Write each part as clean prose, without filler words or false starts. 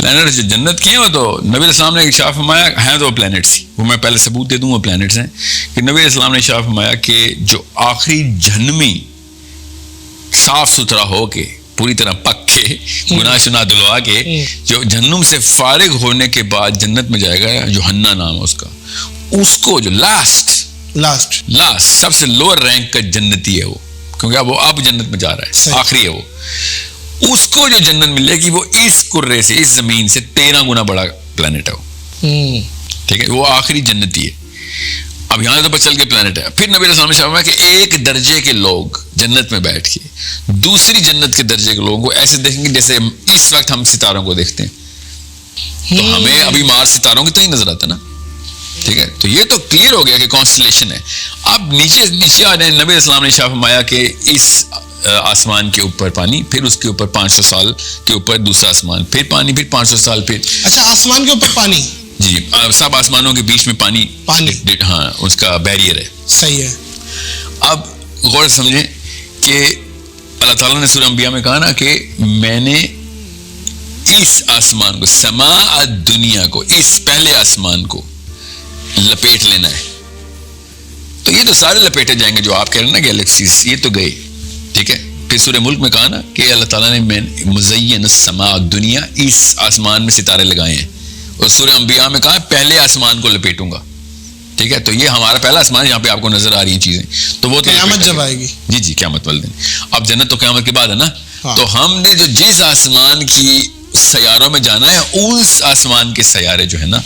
Plant جو جنت کی ہیں وہ تو نبی علیہ السلام نے ارشاد فرمایا ہیں تو پلانٹس ہی. وہ میں پہلے ثبوت دے دوں وہ پلانٹس ہیں کہ نبی علیہ السلام نے ارشاد فرمایا کہ جو آخری جہنمی صاف ستھرا ہو کے پوری طرح پک کے گناہ شنا دلوا کے جو جہنم سے فارغ ہونے کے بعد جنت میں جائے گا, جو حنا نام ہے اس کو جو لاسٹ سب سے لوور رینک کا جنتی ہے وہ, کیونکہ اب جنت میں جا رہا ہے, آخری ہے وہ, اس کو جو جنت ملے گی وہ اس کرے سے, اس زمین سے 13 گنا بڑا پلانٹ ہے وہ, ٹھیک ہے, وہ آخری جنتی ہے. اب یہاں سے تو چل کے پلانٹ ہے. پھر نبی علیہ السلام نے فرمایا کہ ایک درجے کے لوگ جنت میں بیٹھ کے دوسری جنت کے درجے کے لوگوں کو ایسے دیکھیں گے جیسے اس وقت ہم ستاروں کو دیکھتے ہیں, تو ہمیں ابھی مارس ستاروں کی تو ہی نظر آتا نا, ٹھیک ہے. تو یہ تو کلیئر ہو گیا کہ کانسٹلیشن ہے. اب نیچے آ جائیں. نبی علیہ السلام نے فرمایا کہ اس آسمان کے اوپر پانی, پھر اس کے اوپر 500 سال کے اوپر دوسرا آسمان, پھر پانی, پھر 500 سال, پھر اچھا آسمان کے اوپر پانی, جی سب آسمانوں کے بیچ میں پانی, ہاں اس کا بیریئر ہے. صحیح ہے. اب غور سمجھیں کہ اللہ تعالیٰ نے سورہ انبیاء میں کہا نا کہ میں نے اس آسمان کو, سماء دنیا کو, اس پہلے آسمان کو لپیٹ لینا ہے. تو یہ تو سارے لپیٹے جائیں گے جو آپ کہہ رہے ہیں نا گیلیکسیز, یہ تو گئے, ٹھیک ہے. پھر سورہ ملک میں کہا نا کہ اللہ تعالیٰ نے مزین السماء دنیا, اس آسمان میں ستارے لگائے ہیں. اور سورہ انبیاء میں کہا پہلے آسمان کو لپیٹوں گا, ٹھیک ہے. تو یہ ہمارا پہلا آسمان ہے جہاں پہ آپ کو نظر آ رہی ہیں چیزیں. تو وہ قیامت جب آئے گی, جی قیامت والے دن. اب جنت تو قیامت کے بعد ہے نا. تو ہم نے جو جس آسمان کی سیاروں میں جانا ہے, اس آسمان کے سیارے جو ہے نا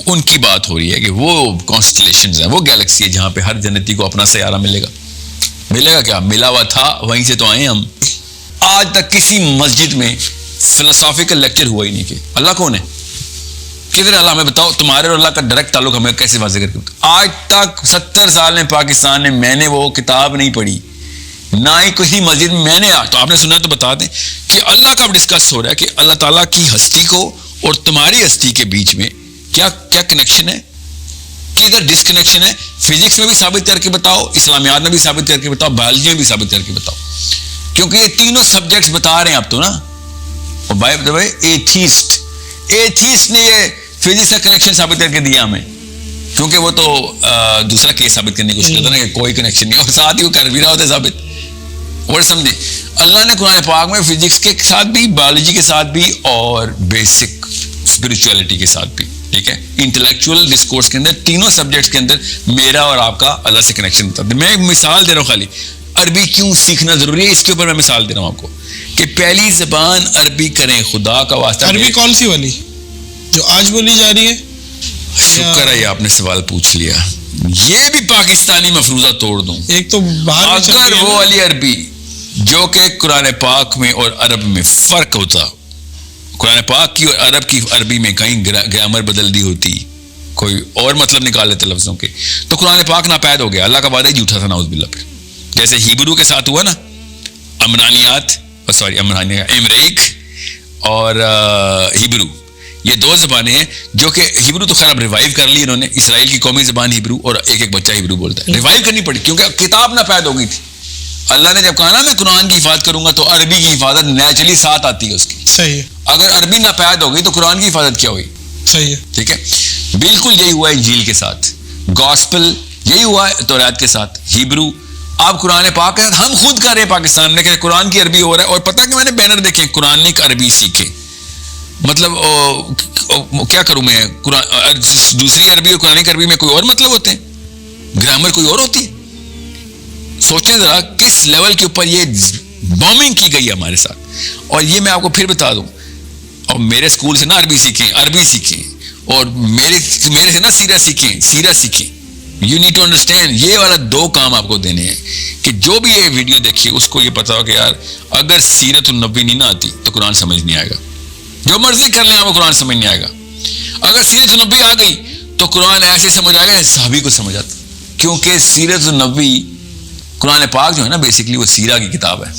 ان کی بات ہو رہی ہے کہ وہ کانسٹلیشنز ہیں, وہ گیلیکسی ہے جہاں پہ ہر جنتی کو اپنا سیارہ ملے گا. کیا ملا ہوا تھا, وہیں سے تو آئے ہم. آج تک کسی مسجد میں فلسافیکل لیکچر ہوا ہی نہیں کہ اللہ کون ہے, کدھر اللہ, ہمیں بتاؤ تمہارے اور اللہ کا ڈائریکٹ تعلق ہمیں کیسے واضح کر کے بتاؤ. آج تک 70 سال میں پاکستان نے میں نے وہ کتاب نہیں پڑھی, نہ ہی کسی مسجد میں نے. تو آپ نے سنا تو بتا دیں کہ اللہ کا ڈسکس ہو رہا ہے کہ اللہ تعالیٰ کی ہستی کو اور تمہاری ہستی کے بیچ میں کیا کنیکشن ہے, کدھر ڈسکنیکشن ہے. فزکس میں بھی ثابت کر کے بتاؤ, اسلامیات میں بھی ثابت کر کے بتاؤ, بایولوجی میں بھی ثابت کر کے بتاؤ, کیونکہ یہ تینوں سبجیکٹس بتا رہے ہیں آپ تو نا. اور بھائی ایتھیسٹ نے یہ فزکس کا کنیکشن ثابت کر کے دیا ہمیں, کیونکہ وہ تو دوسرا کیس ثابت کرنے کی کوشش کرتا نا کہ کوئی کنیکشن نہیں, اور ساتھ ہی وہ کر بھی رہا ہوتا ہے ثابت. اور سمجھے اللہ نے قرآن پاک میں فزکس کے ساتھ بھی, بایولوجی کے ساتھ بھی, اور بیسک اسپرچولیٹی کے ساتھ بھی, ٹھیک ہے, انٹلیکچوئل ڈسکورس کے اندر تینوں سبجیکٹس کے اندر میرا اور آپ کا اللہ سے کنیکشن بتاتے ہیں. میں ایک مثال دے رہا ہوں, خالی عربی کیوں سیکھنا ضروری ہے اس کے اوپر میں مثال دے رہا ہوں آپ کو, کہ پہلی زبان عربی کریں, خدا کا واسطہ. عربی کون سی والی جو آج بولی جا رہی ہے؟ شکر ہے یہ آپ نے سوال پوچھ لیا. یہ بھی پاکستانی مفروضہ توڑ دوں. ایک تو اگر وہ والی عربی جو کہ قرآن پاک میں اور عرب میں فرق ہوتا, قرآن پاک کی اور عرب کی عربی میں کہیں گرامر بدل دی ہوتی, کوئی اور مطلب نکال لیتے لفظوں کے, تو قرآن پاک ناپید ہو گیا. اللہ کا وعدہ ہی جھوٹا تھا نعوذ باللہ. پھر جیسے ہیبرو کے ساتھ ہوا نا, امریک اور ہیبرو, یہ دو زبانیں ہیں جو کہ ہیبرو تو خیر اب ریوائیو کر لی انہوں نے, اسرائیل کی قومی زبان ہیبرو, اور ایک بچہ ہیبرو بولتا ہے. ریوائیو کرنی پڑی کیونکہ کتاب ناپید ہو گئی تھی. اللہ نے جب کہا نا میں قرآن کی حفاظت کروں گا, تو عربی کی حفاظت نیچرلی ساتھ آتی ہے اس کی. صحیح ہے. اگر عربی ناپید ہو گئی تو قرآن کی حفاظت کیا ہوئی؟ صحیح ہے, ٹھیک ہے. بالکل یہی ہوا انجیل کے ساتھ, گاسپل یہی ہوا توریت کے ساتھ, ہیبرو. آپ قرآن پاک ہم خود کر رہے ہیں پاکستان میں کہ قرآن کی عربی ہو رہا ہے, اور پتہ کہ میں نے بینر دیکھے قرآن کی عربی سیکھے. مطلب کیا کروں میں, دوسری عربی اور قرآن کی عربی میں کوئی اور مطلب ہوتے ہیں, گرامر کوئی اور ہوتی ہے. سوچیں ذرا کس لیول کے اوپر یہ بومنگ کی گئی ہے ہمارے ساتھ. اور یہ میں آپ کو پھر بتا دوں, اور میرے اسکول سے نا عربی سیکھیں, اور میرے سے نا سیرہ سیکھیں. یو نیڈ ٹو انڈرسٹینڈ, یہ والا 2 کام آپ کو دینے ہیں کہ جو بھی یہ ویڈیو دیکھیے اس کو یہ پتا ہو کہ یار اگر سیرت النبی نہیں نہ آتی تو قرآن سمجھ نہیں آئے گا. جو مرضی کر لیں آپ کو قرآن سمجھ نہیں آئے گا. اگر سیرت النبی آ گئی تو قرآن ایسے سمجھ آئے گا صحابی کو سمجھ آتا, کیونکہ سیرت النبی قرآن پاک جو ہے نا بیسکلی وہ سیرہ کی کتاب ہے,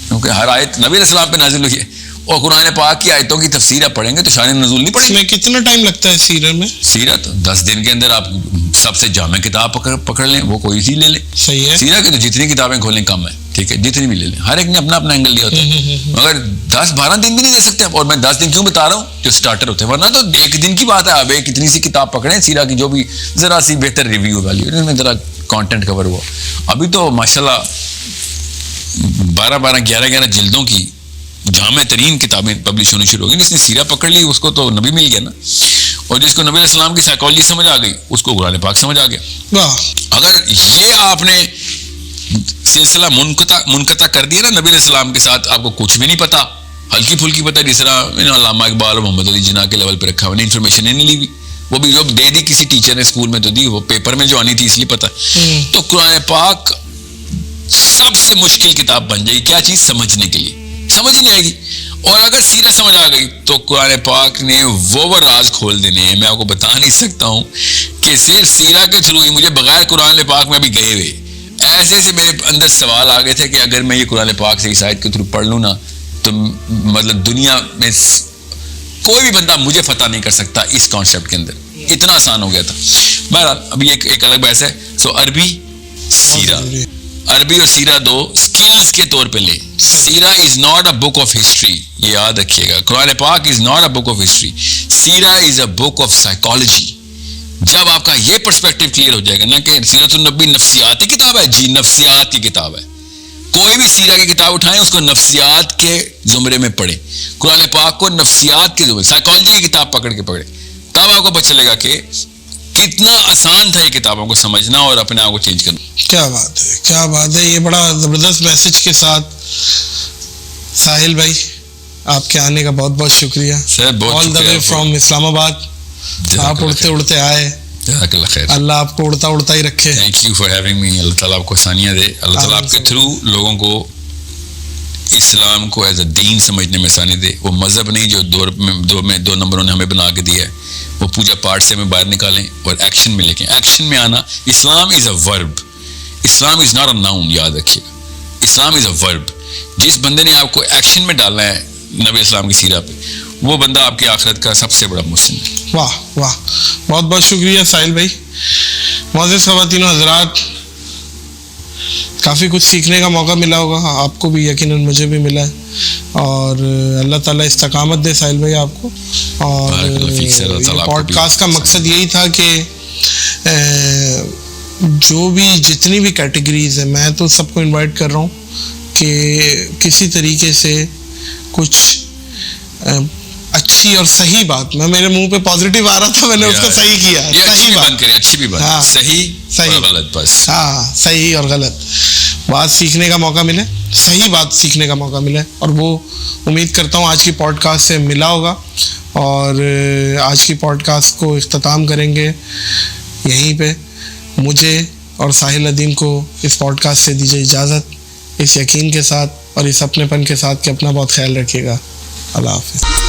کیونکہ ہر آیت نبی علیہ السلام پہ نازل ہوئی ہے, اور قرآن پاک کی آیتوں کی تفسیر آپ پڑھیں گے تو شان نزول نہیں پڑھیں اس گے. میں کتنا ٹائم لگتا ہے سیرت میں؟ سیرت 10 دن کے اندر آپ سب سے جامع کتاب پکڑ لیں, وہ کوئی سی لے لیں. صحیح ہے. سیرت کی تو جتنی کتابیں کھولیں کم ہے, ٹھیک ہے, جتنی بھی لے لیں, ہر ایک نے اپنا اپنا اینگل لیا ہوتا ہے. مگر 10-12 دن بھی نہیں دے سکتے. اور میں 10 دن کیوں بتا رہا ہوں, جو اسٹارٹر ہوتے ہیں, ورنہ تو ایک دن کی بات ہے. اب ایک اتنی سی کتاب پکڑیں سیرت کی جو بھی ذرا سی بہتر ریویو والی اس میں ذرا کانٹینٹ کور ہوا. ابھی تو ماشاءاللہ 12-12 11-11 جلدوں کی جامع ترین کتابیں پبلش ہونی شروع ہو گئی. جس نے سیرہ پکڑ لی اس کو تو نبی مل گیا نا, اور جس کو نبی علیہ السلام کی سائیکالوجی سمجھ آ گئی اس کو قرآن پاک سمجھ آ گیا. واہ. اگر یہ آپ نے سلسلہ منقطع کر دیا نا نبی علیہ السلام کے ساتھ, آپ کو کچھ بھی نہیں پتا, ہلکی پھلکی پتہ, جس طرح علامہ اقبال اور محمد علی جناح کے لیول پہ رکھا ہوا, انفارمیشن ہی نہیں لی ہوئی, وہ بھی جو دے دی کسی ٹیچر نے اسکول میں تو دی, وہ پیپر میں جو آنی تھی اس لیے پتا. تو قرآن پاک سب سے مشکل کتاب بن جائے گی. کیا چیز سمجھنے کے لیے, سمجھ ہی نہیں آئے گی. اور اگر سیرت سمجھ آ گئی تو قرآن پاک نے وہ راز کھول دینے ہیں. میں آپ کو بتا نہیں سکتا ہوں کہ صرف سیرت کے تھرو ہی مجھے بغیر قرآن پاک میں بھی گئے ہوئے ایسے ایسے میرے اندر سوال آ گئے تھے کہ اگر میں یہ قرآن پاک سے اس آیت کے تھرو پڑھ لوں نا تو مطلب دنیا میں کوئی بھی بندہ مجھے فتح نہیں کر سکتا اس کانسیپٹ کے اندر. اتنا آسان ہو گیا تھا. بہرحال ابھی ایک الگ بحث ہے. سو عربی اور سیرہ دو سکلز کے طور پہ لیں. سیرہ is not a book of history, یہ یاد رکھیے گا. قرآن پاک is not a book of history, سیرہ is a book of psychology. جب آپ کا یہ پرسپیکٹو کلیئر ہو جائے گا نا کہ سیرت النبی نفسیاتی کتاب ہے, جی نفسیات کی کتاب ہے. کوئی بھی سیرہ کی کتاب اٹھائیں اس کو نفسیات کے زمرے میں پڑھیں. قرآن پاک کو نفسیات کے زمرے, سائیکالوجی کی کتاب پکڑ کے پڑھیں. تب آپ کو پتہ چلے گا کہ کتنا آسان تھا یہ کتابوں کو سمجھنا اور اپنے آپ کو چینج کرنا. کیا بات ہے, کیا بات ہے. یہ بڑا زبردست میسج کے ساتھ ساحل بھائی آپ کے آنے کا بہت بہت شکریہ. سر بہت آل دا وے فرام اسلام آباد. آپ اڑتے اڑتے آئے, جزاک اللہ خیر. اللہ آپ کو اڑتا اڑتا ہی رکھے. Thank you for having me. Allah تعالیٰ آپ کو آسانیاں دے. اللہ تعالیٰ آپ کے تھرو لوگوں کو اسلام کو ایز اے دین سمجھنے میں آسانی دے. وہ مذہب نہیں جو دو نمبروں نے ہمیں بنا کے دیا ہے, وہ پوجا پاٹ سے ہمیں باہر نکالیں اور ایکشن میں لے کے. ایکشن میں آنا, اسلام از اے ورب, اسلام از ناٹ اے ناؤن. یاد رکھیے گا, اسلام از اے ورب. جس بندے نے آپ کو ایکشن میں ڈالنا ہے نبی اسلام کی سیرہ پہ, وہ بندہ آپ کی آخرت کا سب سے بڑا محسن ہے. واہ واہ, بہت بہت شکریہ ساحل بھائی. معزز خواتین و حضرات, کافی کچھ سیکھنے کا موقع ملا ہوگا آپ کو بھی, یقیناً مجھے بھی ملا ہے. اور اللہ تعالیٰ استقامت دے ساحل بھائی آپ کو. اور پوڈ کاسٹ کا مقصد یہی تھا کہ جو بھی جتنی بھی کیٹیگریز ہیں, میں تو سب کو انوائٹ کر رہا ہوں کہ کسی طریقے سے کچھ اچھی اور صحیح بات, میں میرے منہ پہ پازیٹیو آ رہا تھا, میں نے اس کو صحیح کیا. اچھی بھی بات, صحیح اور غلط, بس. ہاں, صحیح اور غلط بات سیکھنے کا موقع ملے, صحیح بات سیکھنے کا موقع ملے. اور وہ امید کرتا ہوں آج کی پوڈ کاسٹ سے ملا ہوگا. اور آج کی پوڈ کاسٹ کو اختتام کریں گے یہیں پہ. مجھے اور ساحل ندیم کو اس پوڈ کاسٹ سے دیجیے اجازت, اس یقین کے ساتھ اور اس اپنے پن کے ساتھ کہ اپنا بہت خیال رکھیے گا. اللہ حافظ.